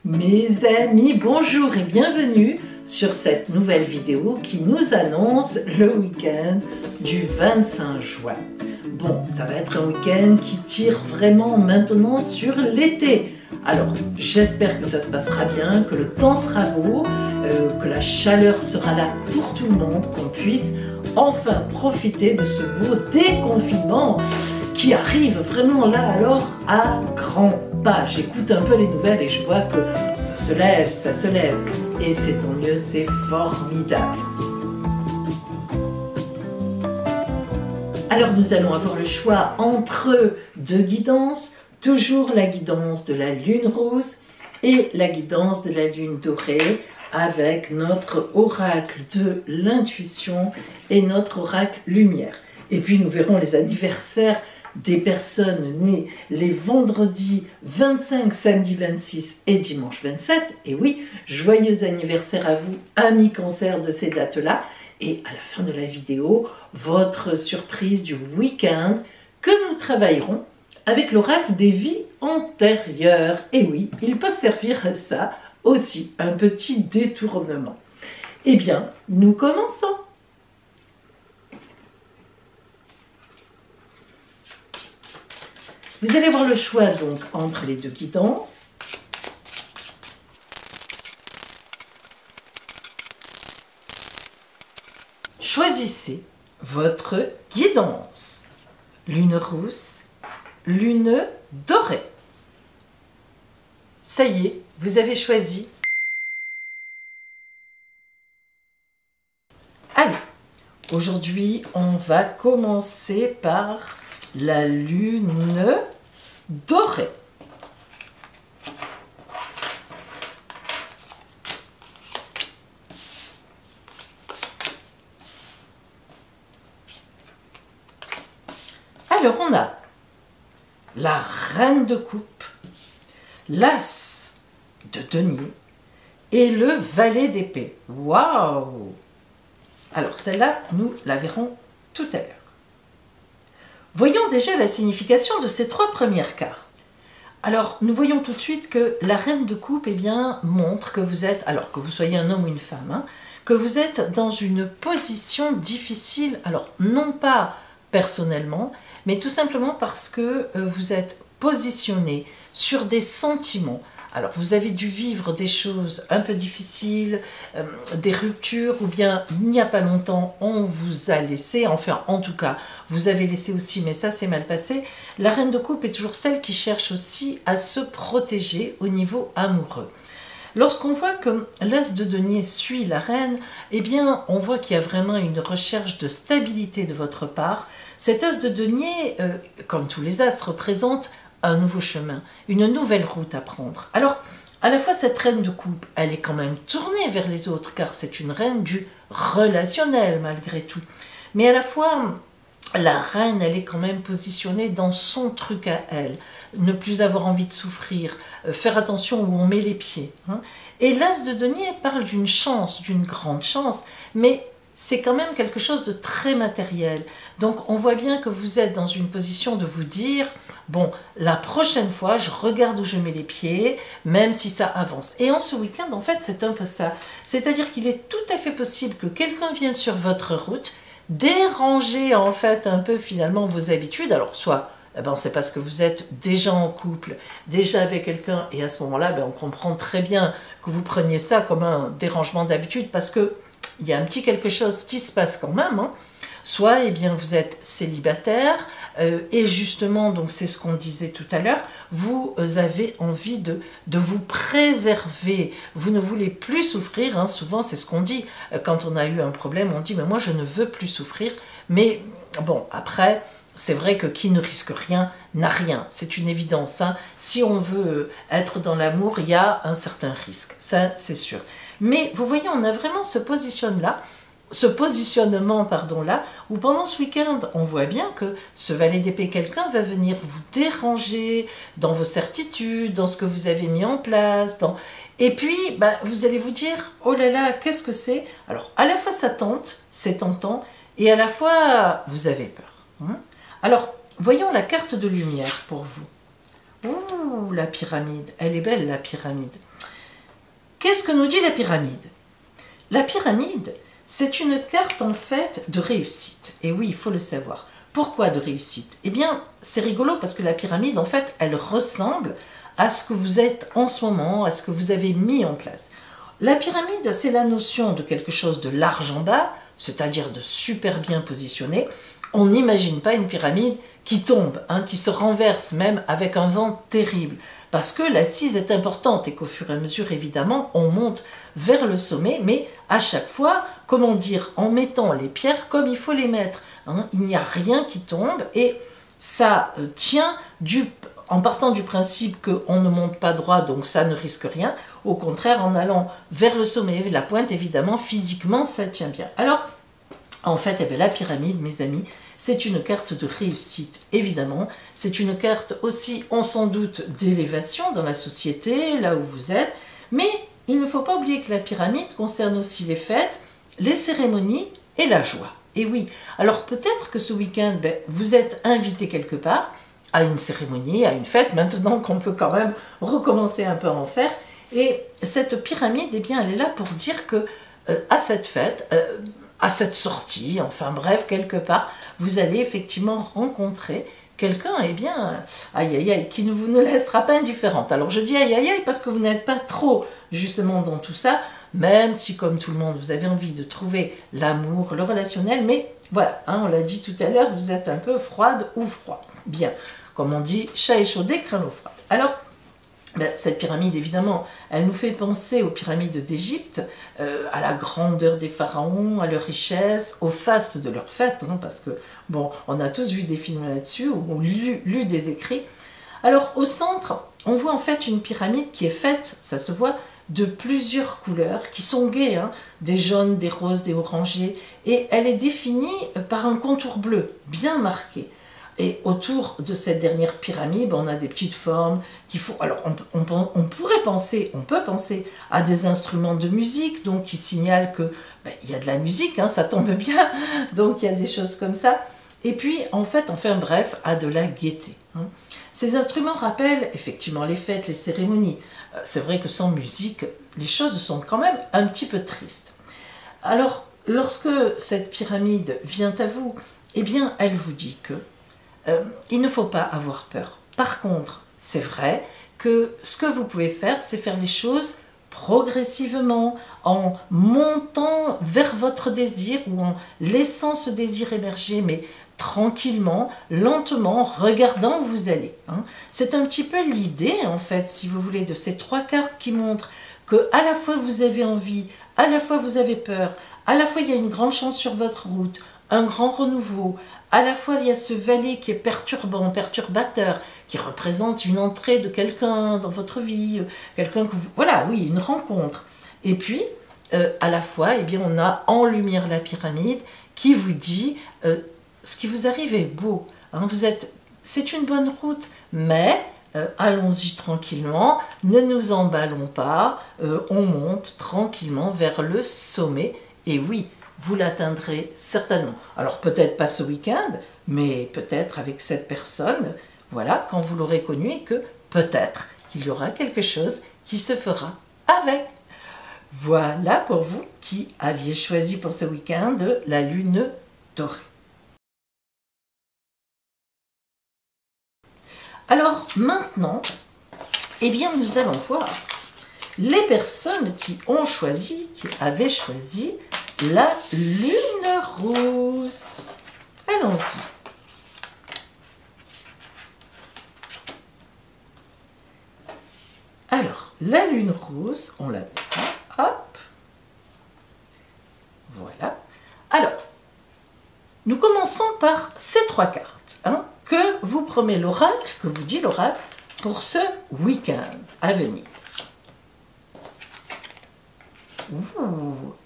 Mes amis, bonjour et bienvenue sur cette nouvelle vidéo qui nous annonce le week-end du 25 juin. Bon, ça va être un week-end qui tire vraiment maintenant sur l'été. Alors, j'espère que ça se passera bien, que le temps sera beau, que la chaleur sera là pour tout le monde, qu'on puisse enfin profiter de ce beau déconfinement qui arrive vraiment là alors à grands pas. J'écoute un peu les nouvelles et je vois que ça se lève et c'est tant mieux, c'est formidable. Alors nous allons avoir le choix entre deux guidances, toujours la guidance de la lune rose et la guidance de la lune dorée avec notre oracle de l'intuition et notre oracle lumière. Et puis nous verrons les anniversaires des personnes nées les vendredis 25, samedi 26 et dimanche 27. Et oui, joyeux anniversaire à vous, amis cancer de ces dates-là. Et à la fin de la vidéo, votre surprise du week-end que nous travaillerons avec l'oracle des vies antérieures. Et oui, il peut servir à ça aussi, un petit détournement. Eh bien, nous commençons. Vous allez avoir le choix donc entre les deux guidances. Choisissez votre guidance. Lune rousse, lune dorée. Ça y est, vous avez choisi. Allez, aujourd'hui, on va commencer par la lune dorée. Alors on a la reine de coupe, l'as de denier et le valet d'épée. Waouh! Alors celle-là, nous la verrons tout à l'heure. Voyons déjà la signification de ces trois premières cartes. Alors, nous voyons tout de suite que la reine de coupe, eh bien, montre que vous êtes, alors que vous soyez un homme ou une femme, hein, que vous êtes dans une position difficile, alors non pas personnellement, mais tout simplement parce que vous êtes positionné sur des sentiments. Alors, vous avez dû vivre des choses un peu difficiles, des ruptures, ou bien il n'y a pas longtemps, on vous a laissé, enfin, en tout cas, vous avez laissé aussi, mais ça, c'est mal passé. La reine de coupe est toujours celle qui cherche aussi à se protéger au niveau amoureux. Lorsqu'on voit que l'as de denier suit la reine, eh bien, on voit qu'il y a vraiment une recherche de stabilité de votre part. Cet as de denier, comme tous les as, représente un nouveau chemin, une nouvelle route à prendre. Alors, à la fois, cette reine de coupe, elle est quand même tournée vers les autres, car c'est une reine du relationnel, malgré tout. Mais à la fois, la reine, elle est quand même positionnée dans son truc à elle. Ne plus avoir envie de souffrir, faire attention où on met les pieds. Hein. Et l'as de denier parle d'une chance, d'une grande chance, mais c'est quand même quelque chose de très matériel. Donc on voit bien que vous êtes dans une position de vous dire, bon, la prochaine fois, je regarde où je mets les pieds, même si ça avance. Et en ce week-end, en fait, c'est un peu ça. C'est-à-dire qu'il est tout à fait possible que quelqu'un vienne sur votre route, déranger en fait un peu finalement vos habitudes. Alors soit, eh ben, c'est parce que vous êtes déjà en couple, déjà avec quelqu'un, et à ce moment-là, ben, on comprend très bien que vous preniez ça comme un dérangement d'habitude, parce que il y a un petit quelque chose qui se passe quand même, hein. Soit, eh bien, vous êtes célibataire, et justement, donc c'est ce qu'on disait tout à l'heure, vous avez envie de vous préserver, vous ne voulez plus souffrir, hein. Souvent c'est ce qu'on dit, quand on a eu un problème, on dit, mais moi je ne veux plus souffrir, mais bon, après, c'est vrai que qui ne risque rien n'a rien, c'est une évidence, hein. Si on veut être dans l'amour, il y a un certain risque, ça c'est sûr. Mais vous voyez, on a vraiment ce positionnement là, où pendant ce week-end, on voit bien que ce valet d'épée, quelqu'un va venir vous déranger dans vos certitudes, dans ce que vous avez mis en place, et puis bah, vous allez vous dire, oh là là, qu'est-ce que c'est? Alors, à la fois ça tente, c'est tentant, et à la fois vous avez peur. Hein. Alors, voyons la carte de lumière pour vous. Oh, la pyramide, elle est belle la pyramide. Qu'est-ce que nous dit la pyramide? La pyramide, c'est une carte en fait de réussite. Et oui, il faut le savoir. Pourquoi de réussite? Eh bien, c'est rigolo parce que la pyramide, en fait, elle ressemble à ce que vous êtes en ce moment, à ce que vous avez mis en place. La pyramide, c'est la notion de quelque chose de large en bas, c'est-à-dire de super bien positionné. On n'imagine pas une pyramide qui tombe, qui se renverse même avec un vent terrible. Parce que l'assise est importante et qu'au fur et à mesure, évidemment, on monte vers le sommet, mais à chaque fois, comment dire, en mettant les pierres comme il faut les mettre. Il n'y a rien qui tombe et ça tient en partant du principe qu'on ne monte pas droit, donc ça ne risque rien. Au contraire, en allant vers le sommet et la pointe, évidemment, physiquement, ça tient bien. Alors, en fait, eh bien, la pyramide, mes amis, c'est une carte de réussite, évidemment. C'est une carte aussi, on s'en doute, d'élévation dans la société, là où vous êtes. Mais il ne faut pas oublier que la pyramide concerne aussi les fêtes, les cérémonies et la joie. Et oui, alors peut-être que ce week-end, vous êtes invité quelque part, à une cérémonie, à une fête, maintenant qu'on peut quand même recommencer un peu à en faire. Et cette pyramide, eh bien, elle est là pour dire que à cette fête, à cette sortie, enfin bref, quelque part, vous allez effectivement rencontrer quelqu'un, eh bien, aïe aïe aïe, qui ne vous ne laissera pas indifférente. Alors je dis aïe aïe aïe parce que vous n'êtes pas trop justement dans tout ça, même si comme tout le monde, vous avez envie de trouver l'amour, le relationnel, mais voilà, on l'a dit tout à l'heure, vous êtes un peu froide ou froid. Bien, comme on dit, chat échaudé, craint l'eau froide. Alors, cette pyramide, évidemment, elle nous fait penser aux pyramides d'Égypte, à la grandeur des pharaons, à leur richesse, au faste de leurs fêtes, parce que, bon, on a tous vu des films là-dessus, ou lu des écrits. Alors, au centre, on voit en fait une pyramide qui est faite, ça se voit, de plusieurs couleurs, qui sont gaies, des jaunes, des roses, des orangés, et elle est définie par un contour bleu, bien marqué. Et autour de cette dernière pyramide, on a des petites formes qui font... Alors, on pourrait penser, on peut penser à des instruments de musique, donc qui signalent que il y a de la musique, ça tombe bien, donc il y a des choses comme ça. Et puis, en fait, enfin bref, à de la gaieté. Ces instruments rappellent effectivement les fêtes, les cérémonies. C'est vrai que sans musique, les choses sont quand même un petit peu tristes. Alors, lorsque cette pyramide vient à vous, eh bien, elle vous dit que il ne faut pas avoir peur. Par contre, c'est vrai que ce que vous pouvez faire, c'est faire les choses progressivement, en montant vers votre désir ou en laissant ce désir émerger, mais tranquillement, lentement, regardant où vous allez. C'est un petit peu l'idée, en fait, si vous voulez, de ces trois cartes qui montrent que à la fois vous avez envie, à la fois vous avez peur, à la fois il y a une grande chance sur votre route, un grand renouveau, à la fois il y a ce valet qui est perturbant, perturbateur, qui représente une entrée de quelqu'un dans votre vie, quelqu'un que vous... Voilà, oui, une rencontre. Et puis, à la fois, eh bien, on a en lumière la pyramide qui vous dit ce qui vous arrive est beau. C'est une bonne route, mais allons-y tranquillement, ne nous emballons pas, on monte tranquillement vers le sommet. Et oui, vous l'atteindrez certainement. Alors peut-être pas ce week-end, mais peut-être avec cette personne, voilà, quand vous l'aurez connue et que peut-être qu'il y aura quelque chose qui se fera avec. Voilà pour vous qui aviez choisi pour ce week-end la lune dorée. Alors maintenant, eh bien nous allons voir les personnes qui ont choisi, qui avaient choisi la lune rousse. Allons-y. Alors, la lune rousse, on la met là, hop. Voilà. Alors, nous commençons par ces trois cartes, que vous promet l'oracle, que vous dit l'oracle, pour ce week-end à venir.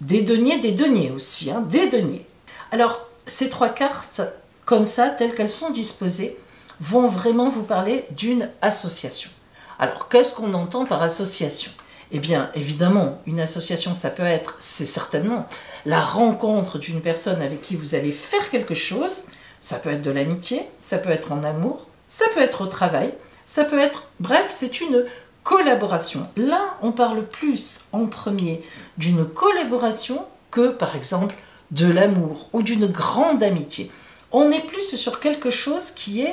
Des deniers aussi, des deniers. Alors, ces trois cartes, comme ça, telles qu'elles sont disposées, vont vraiment vous parler d'une association. Alors, qu'est-ce qu'on entend par association? Eh bien, évidemment, une association, ça peut être, c'est certainement la rencontre d'une personne avec qui vous allez faire quelque chose. Ça peut être de l'amitié, ça peut être en amour, ça peut être au travail, ça peut être, bref, c'est une collaboration. Là, on parle plus en premier d'une collaboration que, par exemple, de l'amour ou d'une grande amitié. On est plus sur quelque chose qui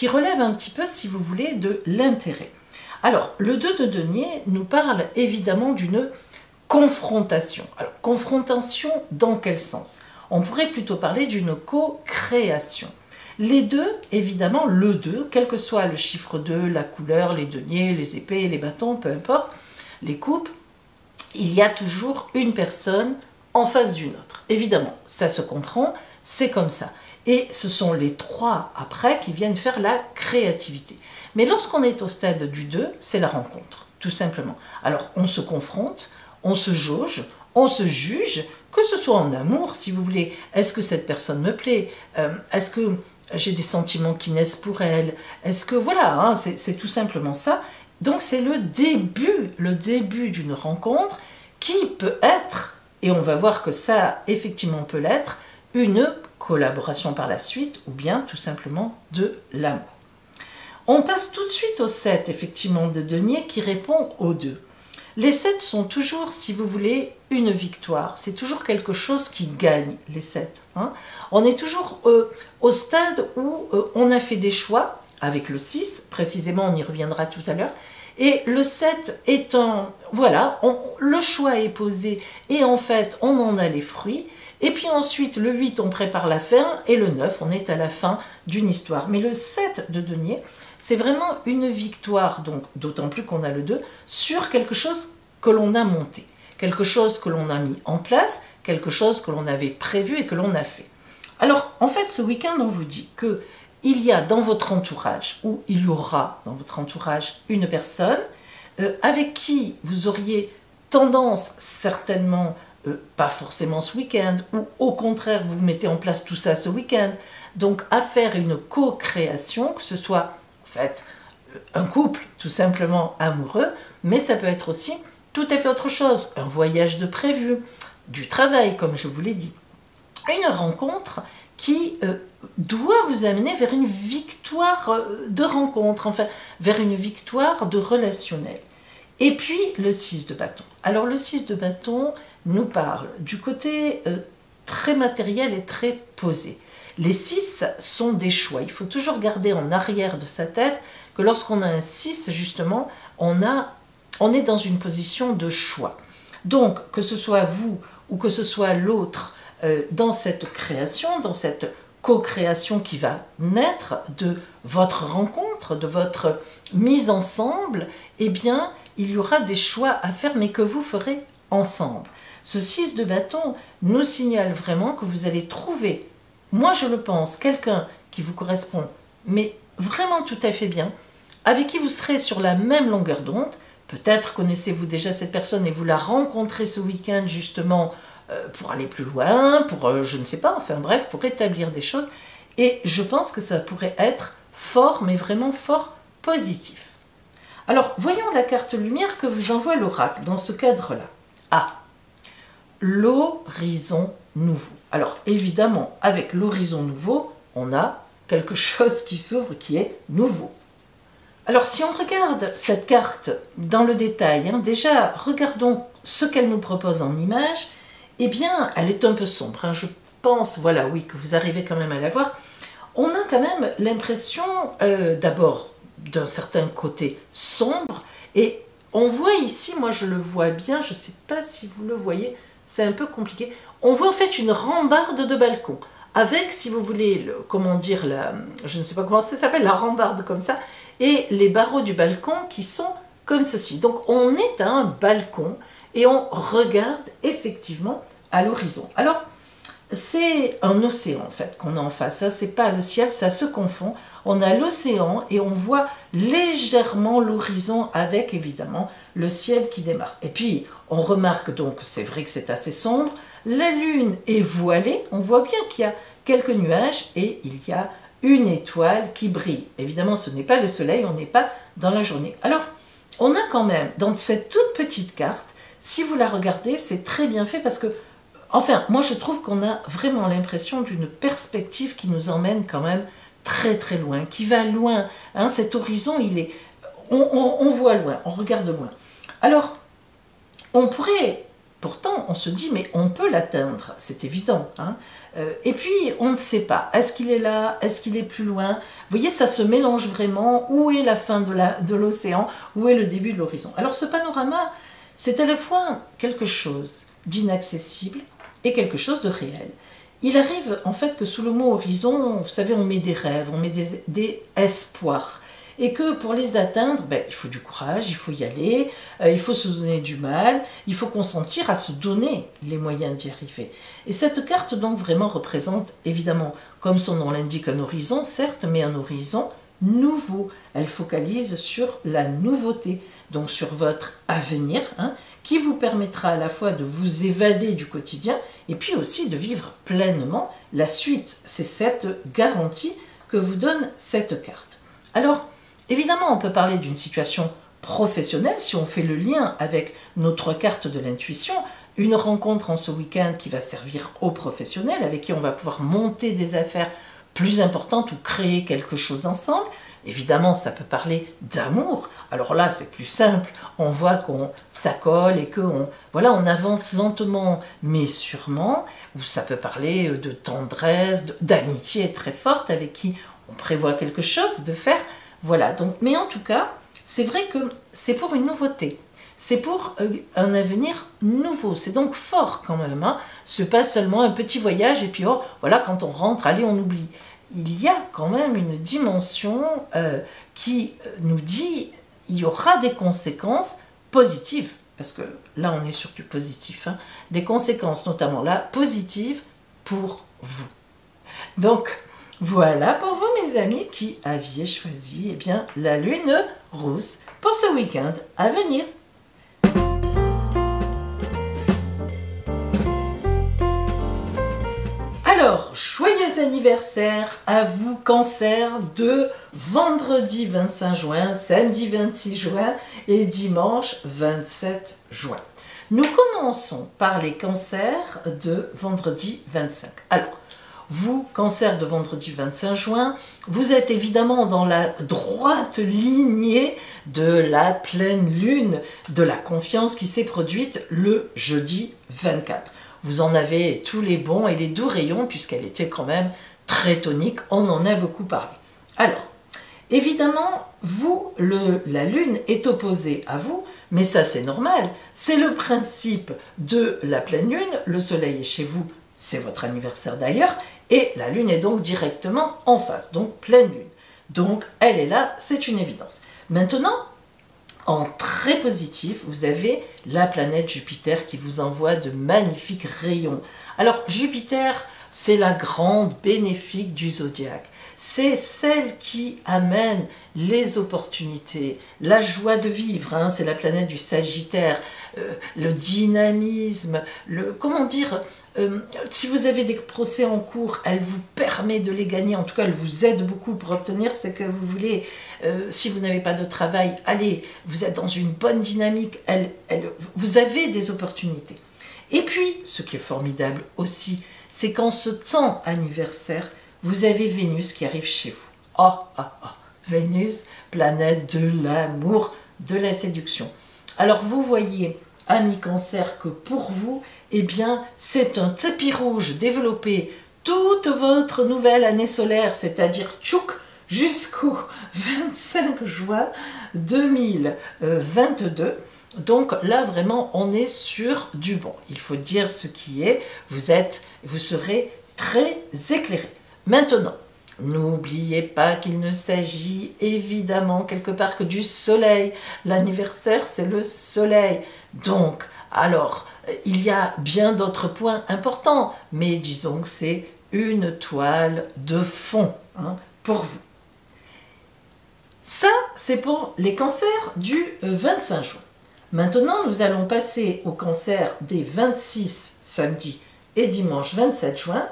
relève un petit peu, si vous voulez, de l'intérêt. Alors, le 2 de denier nous parle évidemment d'une confrontation. Alors, confrontation dans quel sens? On pourrait plutôt parler d'une co-création. Les deux, évidemment, le 2, quel que soit le chiffre 2, la couleur, les deniers, les épées, les bâtons, peu importe, les coupes, il y a toujours une personne en face d'une autre. Évidemment, ça se comprend, c'est comme ça. Et ce sont les 3 après qui viennent faire la créativité. Mais lorsqu'on est au stade du 2, c'est la rencontre, tout simplement. Alors, on se confronte, on se jauge, on se juge, que ce soit en amour, si vous voulez. Est-ce que cette personne me plaît? Est-ce que j'ai des sentiments qui naissent pour elle? Est-ce que, voilà, hein, c'est tout simplement ça. Donc, c'est le début d'une rencontre qui peut être, et on va voir que ça, effectivement, peut l'être, une collaboration par la suite, ou bien tout simplement de l'amour. On passe tout de suite au 7, effectivement, de denier qui répond au 2. Les 7 sont toujours, si vous voulez, une victoire. C'est toujours quelque chose qui gagne, les 7. Hein. On est toujours au stade où on a fait des choix, avec le 6, précisément, on y reviendra tout à l'heure. Et le 7 étant, voilà, le choix est posé et en fait, on en a les fruits. Et puis ensuite, le 8, on prépare la fin et le 9, on est à la fin d'une histoire. Mais le 7 de denier, c'est vraiment une victoire, donc d'autant plus qu'on a le 2, sur quelque chose que l'on a monté, quelque chose que l'on a mis en place, quelque chose que l'on avait prévu et que l'on a fait. Alors, en fait, ce week-end, on vous dit que il y a dans votre entourage, ou il y aura dans votre entourage une personne avec qui vous auriez tendance certainement, pas forcément ce week-end, ou au contraire vous mettez en place tout ça ce week-end, donc à faire une co-création, que ce soit en fait un couple tout simplement amoureux, mais ça peut être aussi tout à fait autre chose, un voyage de prévu, du travail comme je vous l'ai dit, une rencontre qui doit vous amener vers une victoire de rencontre, enfin vers une victoire de relationnel. Et puis le 6 de bâton. Alors le 6 de bâton nous parle du côté très matériel et très posé. Les 6 sont des choix. Il faut toujours garder en arrière de sa tête que lorsqu'on a un 6, justement, on est dans une position de choix. Donc, que ce soit vous ou que ce soit l'autre, dans cette création, dans cette co-création qui va naître de votre rencontre, de votre mise ensemble, eh bien, il y aura des choix à faire, mais que vous ferez ensemble. Ce 6 de bâton nous signale vraiment que vous allez trouver, moi je le pense, quelqu'un qui vous correspond, mais vraiment tout à fait bien, avec qui vous serez sur la même longueur d'onde. Peut-être connaissez-vous déjà cette personne et vous la rencontrez ce week-end justement pour aller plus loin, pour je ne sais pas, enfin bref, pour établir des choses. Et je pense que ça pourrait être fort, mais vraiment fort positif. Alors, voyons la carte lumière que vous envoie l'oracle dans ce cadre-là. Ah, l'horizon nouveau. Alors, évidemment, avec l'horizon nouveau, on a quelque chose qui s'ouvre qui est nouveau. Alors, si on regarde cette carte dans le détail, hein, déjà, regardons ce qu'elle nous propose en image. Eh bien, elle est un peu sombre. Hein. Je pense, voilà, oui, que vous arrivez quand même à la voir. On a quand même l'impression, d'abord, d'un certain côté sombre. Et on voit ici, moi je le vois bien, je ne sais pas si vous le voyez, c'est un peu compliqué. On voit en fait une rambarde de balcon. Avec, si vous voulez, comment dire, je ne sais pas comment ça s'appelle, la rambarde comme ça. Et les barreaux du balcon qui sont comme ceci. Donc on est à un balcon et on regarde effectivement à l'horizon. Alors c'est un océan en fait qu'on a en face, ça c'est pas le ciel, ça se confond. On a l'océan et on voit légèrement l'horizon avec évidemment le ciel qui démarre. Et puis on remarque donc, c'est vrai que c'est assez sombre, la lune est voilée, on voit bien qu'il y a quelques nuages et il y a une étoile qui brille. Évidemment, ce n'est pas le soleil, on n'est pas dans la journée. Alors, on a quand même, dans cette toute petite carte, si vous la regardez, c'est très bien fait parce que, enfin, moi je trouve qu'on a vraiment l'impression d'une perspective qui nous emmène quand même très très loin, qui va loin. Hein, cet horizon, on voit loin, on regarde loin. Alors, on pourrait, pourtant, on se dit, mais on peut l'atteindre, c'est évident. Hein. Et puis, on ne sait pas. Est-ce qu'il est là? Est-ce qu'il est plus loin? Vous voyez, ça se mélange vraiment. Où est la fin de l'océan? Où est le début de l'horizon? Alors, ce panorama, c'est à la fois quelque chose d'inaccessible et quelque chose de réel. Il arrive, en fait, que sous le mot horizon, vous savez, on met des rêves, on met des espoirs. Et que pour les atteindre, ben, il faut du courage, il faut y aller, il faut se donner du mal, il faut consentir à se donner les moyens d'y arriver. Et cette carte donc vraiment représente évidemment, comme son nom l'indique, un horizon, certes, mais un horizon nouveau. Elle focalise sur la nouveauté, donc sur votre avenir, hein, qui vous permettra à la fois de vous évader du quotidien et puis aussi de vivre pleinement la suite. C'est cette garantie que vous donne cette carte. Alors, évidemment, on peut parler d'une situation professionnelle si on fait le lien avec nos 3 cartes de l'intuition, une rencontre en ce week-end qui va servir aux professionnels avec qui on va pouvoir monter des affaires plus importantes ou créer quelque chose ensemble. Évidemment, ça peut parler d'amour. Alors là, c'est plus simple. On voit qu'on s'accole et qu'on voilà, on avance lentement mais sûrement. Ou ça peut parler de tendresse, d'amitié très forte avec qui on prévoit quelque chose de faire. Voilà, donc, mais en tout cas, c'est vrai que c'est pour une nouveauté. C'est pour un avenir nouveau. C'est donc fort quand même. Hein. Ce n'est pas seulement un petit voyage et puis oh, voilà, quand on rentre, allez, on oublie. Il y a quand même une dimension qui nous dit il y aura des conséquences positives. Parce que là, on est sur du positif. Hein, des conséquences notamment là, positives pour vous. Donc, voilà pour vous mes amis qui aviez choisi eh bien, la lune rousse pour ce week-end à venir. Alors, joyeux anniversaire à vous Cancer de vendredi 25 juin, samedi 26 juin et dimanche 27 juin. Nous commençons par les cancers de vendredi 25. Alors, vous, Cancer de vendredi 25 juin, vous êtes évidemment dans la droite lignée de la pleine lune, de la confiance qui s'est produite le jeudi 24. Vous en avez tous les bons et les doux rayons puisqu'elle était quand même très tonique, on en a beaucoup parlé. Alors, évidemment, vous, la lune est opposée à vous, mais ça c'est normal, c'est le principe de la pleine lune, le soleil est chez vous, c'est votre anniversaire d'ailleurs, et la lune est donc directement en face, donc pleine lune. Donc elle est là, c'est une évidence. Maintenant, en très positif, vous avez la planète Jupiter qui vous envoie de magnifiques rayons. Alors Jupiter, c'est la grande bénéfique du zodiaque. C'est celle qui amène les opportunités, la joie de vivre, hein, c'est la planète du Sagittaire, le dynamisme, comment dire, si vous avez des procès en cours, elle vous permet de les gagner, en tout cas elle vous aide beaucoup pour obtenir ce que vous voulez. Si vous n'avez pas de travail, allez, vous êtes dans une bonne dynamique, vous avez des opportunités. Et puis, ce qui est formidable aussi, c'est qu'en ce temps anniversaire, vous avez Vénus qui arrive chez vous. Oh, oh, oh, Vénus, planète de l'amour, de la séduction. Alors vous voyez, amis Cancer, que pour vous, eh bien, c'est un tapis rouge développé toute votre nouvelle année solaire, c'est-à-dire tchouk, jusqu'au 25 juin 2022. Donc là, vraiment, on est sur du bon. Il faut dire ce qui est, vous serez très éclairé. Maintenant, n'oubliez pas qu'il ne s'agit évidemment quelque part que du soleil. L'anniversaire, c'est le soleil. Donc, alors, il y a bien d'autres points importants, mais disons que c'est une toile de fond hein, pour vous. Ça, c'est pour les cancers du 25 juin. Maintenant, nous allons passer aux cancers des 26 samedi et dimanche 27 juin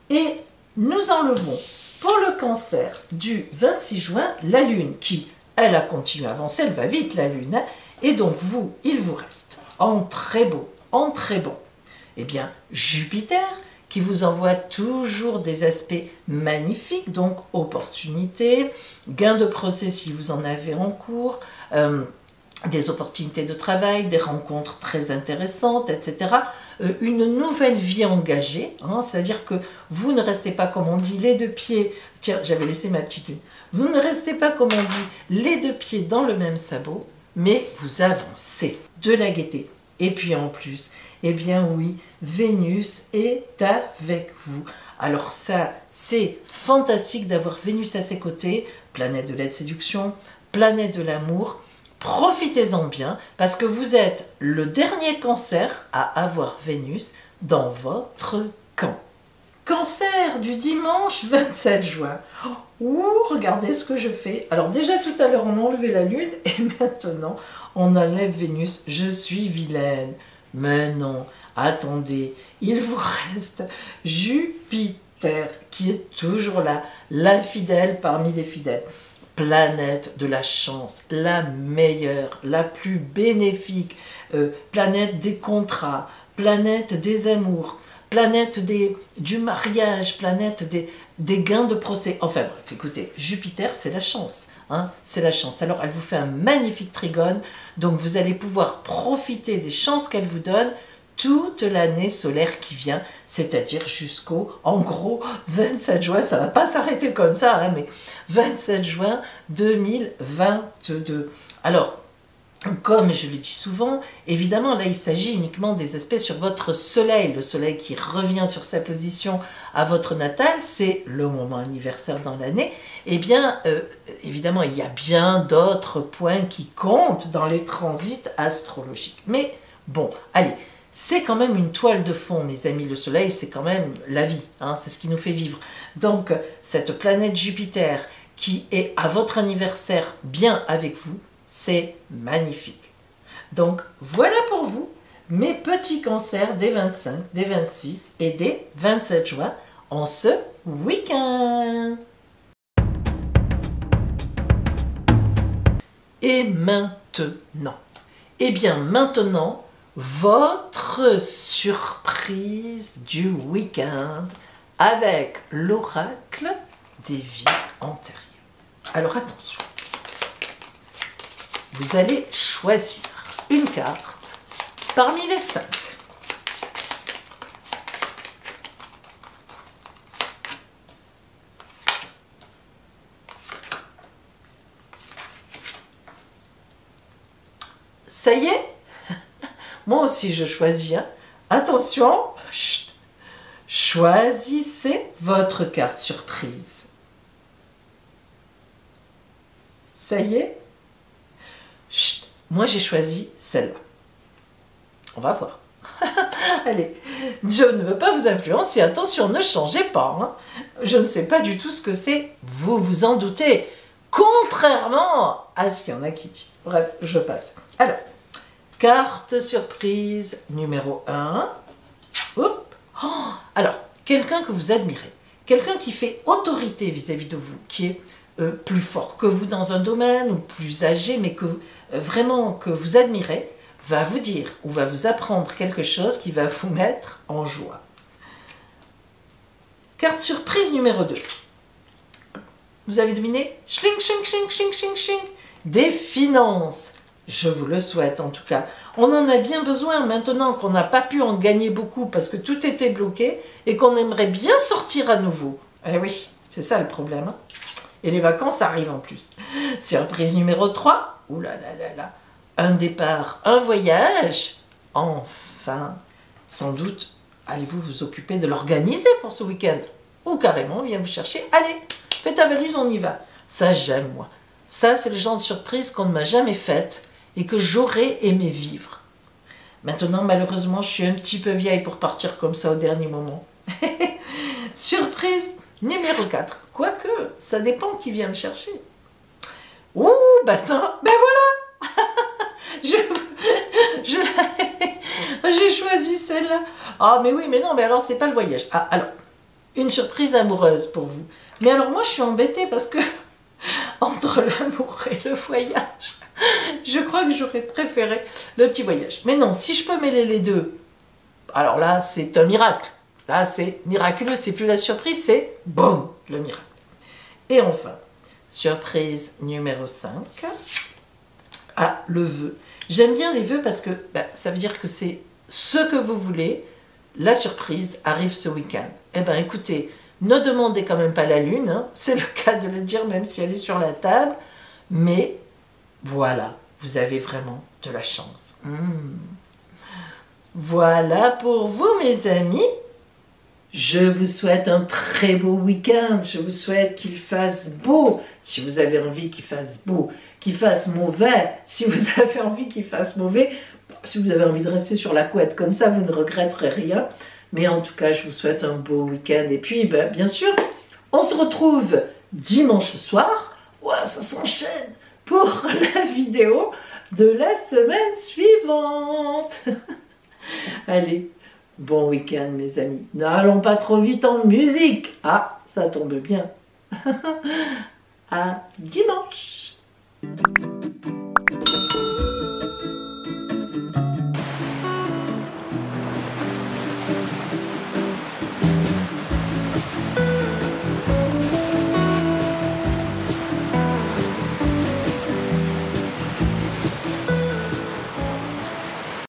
et nous enlevons pour le cancer du 26 juin la lune qui, elle a continué à avancer, elle va vite la lune, hein, et donc vous, il vous reste en très beau, en très bon, eh bien Jupiter qui vous envoie toujours des aspects magnifiques, donc opportunités, gains de procès si vous en avez en cours, des opportunités de travail, des rencontres très intéressantes, etc. Une nouvelle vie engagée, hein, c'est-à-dire que vous ne restez pas, comme on dit, les deux pieds... Tiens, j'avais laissé ma petite lune. Vous ne restez pas, comme on dit, les deux pieds dans le même sabot, mais vous avancez. De la gaieté. Et puis en plus, eh bien oui, Vénus est avec vous. Alors ça, c'est fantastique d'avoir Vénus à ses côtés, planète de la séduction, planète de l'amour. Profitez-en bien, parce que vous êtes le dernier Cancer à avoir Vénus dans votre camp. Cancer du dimanche 27 juin. Ouh, regardez ce que je fais. Alors déjà tout à l'heure on a enlevé la lune et maintenant on enlève Vénus. Je suis vilaine. Mais non, attendez, il vous reste Jupiter qui est toujours là, l'infidèle parmi les fidèles. Planète de la chance, la meilleure, la plus bénéfique, planète des contrats, planète des amours, planète du mariage, planète des gains de procès. Enfin bref, écoutez, Jupiter, c'est la chance. Hein, c'est la chance. Alors, elle vous fait un magnifique trigone. Donc, vous allez pouvoir profiter des chances qu'elle vous donne toute l'année solaire qui vient, c'est-à-dire jusqu'au, en gros, 27 juin. Ça ne va pas s'arrêter comme ça, hein, mais 27 juin 2022. Alors, comme je le dis souvent, évidemment, là, il s'agit uniquement des aspects sur votre soleil. Le soleil qui revient sur sa position à votre natal, c'est le moment anniversaire dans l'année. Eh bien, évidemment, il y a bien d'autres points qui comptent dans les transits astrologiques. Mais bon, allez, c'est quand même une toile de fond, mes amis. Le soleil, c'est quand même la vie, hein, c'est ce qui nous fait vivre. Donc, cette planète Jupiter qui est à votre anniversaire bien avec vous, c'est magnifique. Donc, voilà pour vous, mes petits cancers des 25, des 26 et des 27 juin en ce week-end. Et maintenant, eh bien maintenant, votre surprise du week-end avec l'oracle des vies antérieures. Alors attention. Vous allez choisir une carte parmi les 5. Ça y est, moi aussi je choisis. Hein. Attention, chut, choisissez votre carte surprise. Ça y est? Chut, moi j'ai choisi celle-là. On va voir. Allez, je ne veux pas vous influencer, attention, ne changez pas. Hein. Je ne sais pas du tout ce que c'est, vous vous en doutez. Contrairement à ce qu'il y en a qui disent. Bref, je passe. Alors, carte surprise numéro 1. Hop. Oh, alors, quelqu'un que vous admirez, quelqu'un qui fait autorité vis-à-vis de vous, qui est plus fort que vous dans un domaine, ou plus âgé, mais que vraiment que vous admirez, va vous dire ou va vous apprendre quelque chose qui va vous mettre en joie. Carte surprise numéro 2. Vous avez deviné? Schling, schling, schling, schling, schling, schling. Des finances. Je vous le souhaite en tout cas. On en a bien besoin maintenant qu'on n'a pas pu en gagner beaucoup parce que tout était bloqué et qu'on aimerait bien sortir à nouveau. Eh oui, c'est ça le problème. Hein. Et les vacances arrivent en plus. Surprise numéro 3. Ouh là là là là. Un départ, un voyage. Enfin, sans doute, allez-vous vous occuper de l'organiser pour ce week-end. Ou carrément, on vient vous chercher. Allez, fais ta valise, on y va. Ça, j'aime, moi. Ça, c'est le genre de surprise qu'on ne m'a jamais faite et que j'aurais aimé vivre. Maintenant, malheureusement, je suis un petit peu vieille pour partir comme ça au dernier moment. Surprise numéro 4. Quoique, ça dépend qui vient me chercher. Ouh, ben voilà. J'ai choisi celle-là. Ah, mais oui, mais non, mais alors, c'est pas le voyage. Ah, alors, une surprise amoureuse pour vous. Mais alors, moi, je suis embêtée parce que entre l'amour et le voyage, je crois que j'aurais préféré le petit voyage. Mais non, si je peux mêler les deux, alors là, c'est un miracle. Là, c'est miraculeux, c'est plus la surprise, c'est boum, le miracle. Et enfin, surprise numéro 5. Ah, le vœu. J'aime bien les vœux parce que ça veut dire que c'est ce que vous voulez. La surprise arrive ce week-end. Eh bien, écoutez, ne demandez quand même pas la lune, hein. C'est le cas de le dire, même si elle est sur la table. Mais voilà, vous avez vraiment de la chance. Voilà pour vous, mes amis. Je vous souhaite un très beau week-end. Je vous souhaite qu'il fasse beau, si vous avez envie qu'il fasse beau, qu'il fasse mauvais, si vous avez envie qu'il fasse mauvais. Si vous avez envie de rester sur la couette comme ça, vous ne regretterez rien. Mais en tout cas, je vous souhaite un beau week-end. Et puis, bien sûr, on se retrouve dimanche soir. Ouais, ça s'enchaîne pour la vidéo de la semaine suivante. Allez, bon week-end, mes amis. N'allons pas trop vite en musique. Ah, ça tombe bien. À dimanche.